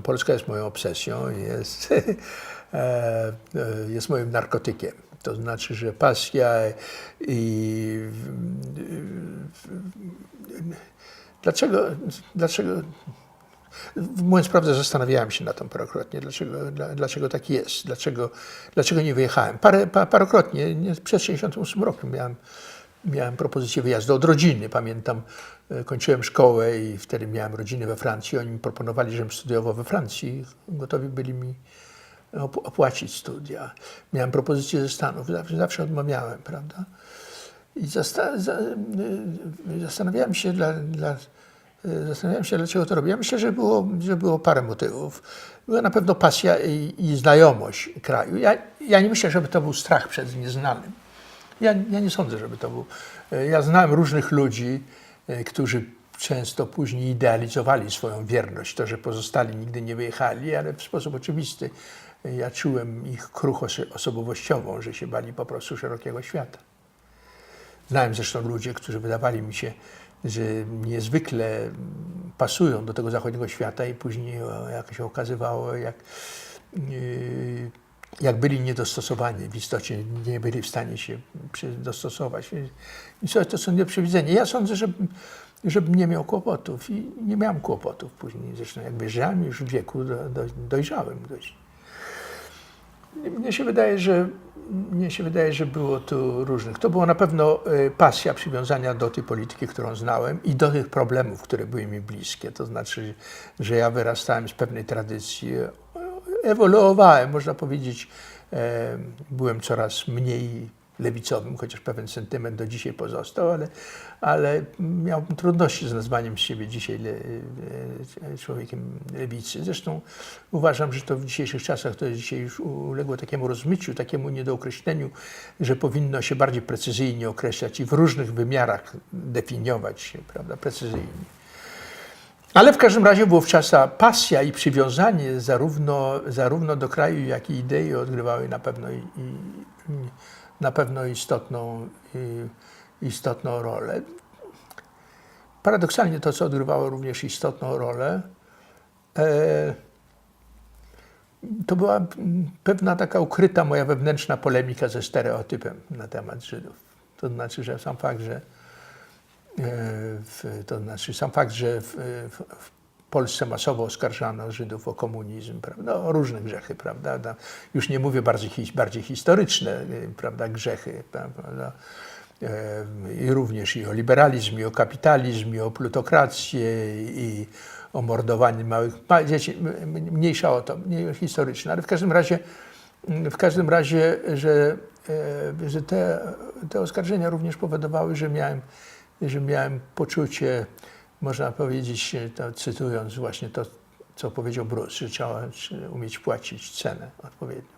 Polska jest moją obsesją, jest moim narkotykiem. To znaczy, że pasja i dlaczego mówiąc prawdę, zastanawiałem się nad tym parokrotnie, dlaczego tak jest, dlaczego nie wyjechałem. Parokrotnie, przed 1968 roku miałem propozycję wyjazdu od rodziny. Pamiętam, kończyłem szkołę i wtedy miałem rodzinę we Francji. Oni mi proponowali, żebym studiował we Francji. Gotowi byli mi opłacić studia. Miałem propozycję ze Stanów, zawsze odmawiałem, prawda? I zastanawiałem się, dlaczego to robię. Ja myślę, że było parę motywów. Była na pewno pasja i znajomość kraju. Ja nie myślę, żeby to był strach przed nieznanym. Ja nie sądzę, żeby to był. Ja znałem różnych ludzi, którzy często później idealizowali swoją wierność, to, że pozostali nigdy nie wyjechali, ale w sposób oczywisty ja czułem ich kruch osobowościową, że się bali po prostu szerokiego świata. Znałem zresztą ludzi, którzy wydawali mi się, że niezwykle pasują do tego zachodniego świata i później jak się okazywało, jak byli niedostosowani, w istocie nie byli w stanie się dostosować. I to są nieprzewidzenia. Ja sądzę, żebym nie miał kłopotów i nie miałem kłopotów później. Zresztą jak wyjeżdżałem już w wieku dojrzałym dość. Mnie się wydaje, że było tu różnych. To była na pewno pasja przywiązania do tej polityki, którą znałem i do tych problemów, które były mi bliskie. To znaczy, że ja wyrastałem z pewnej tradycji, ewoluowałem, można powiedzieć, byłem coraz mniej lewicowym, chociaż pewien sentyment do dzisiaj pozostał, ale miałbym trudności z nazwaniem siebie dzisiaj człowiekiem lewicy. Zresztą uważam, że to w dzisiejszych czasach to dzisiaj już uległo takiemu rozmyciu, takiemu niedookreśleniu, że powinno się bardziej precyzyjnie określać i w różnych wymiarach definiować się, prawda, precyzyjnie. Ale w każdym razie wówczas pasja i przywiązanie zarówno do kraju, jak i idei odgrywały na pewno istotną rolę. Paradoksalnie to, co odgrywało również istotną rolę, to była pewna taka ukryta moja wewnętrzna polemika ze stereotypem na temat Żydów. To znaczy, że sam fakt, że w Polsce masowo oskarżano Żydów o komunizm, prawda, o różne grzechy, prawda, już nie mówię bardziej historyczne, prawda, grzechy, prawda, i również i o liberalizm, i o kapitalizm, i o plutokrację, i o mordowanie małych dzieci, mniejsza o to, mniej historyczne, ale w każdym razie, że te oskarżenia również powodowały, że miałem poczucie, można powiedzieć, cytując właśnie to, co powiedział Bruce, że trzeba umieć płacić cenę odpowiednio.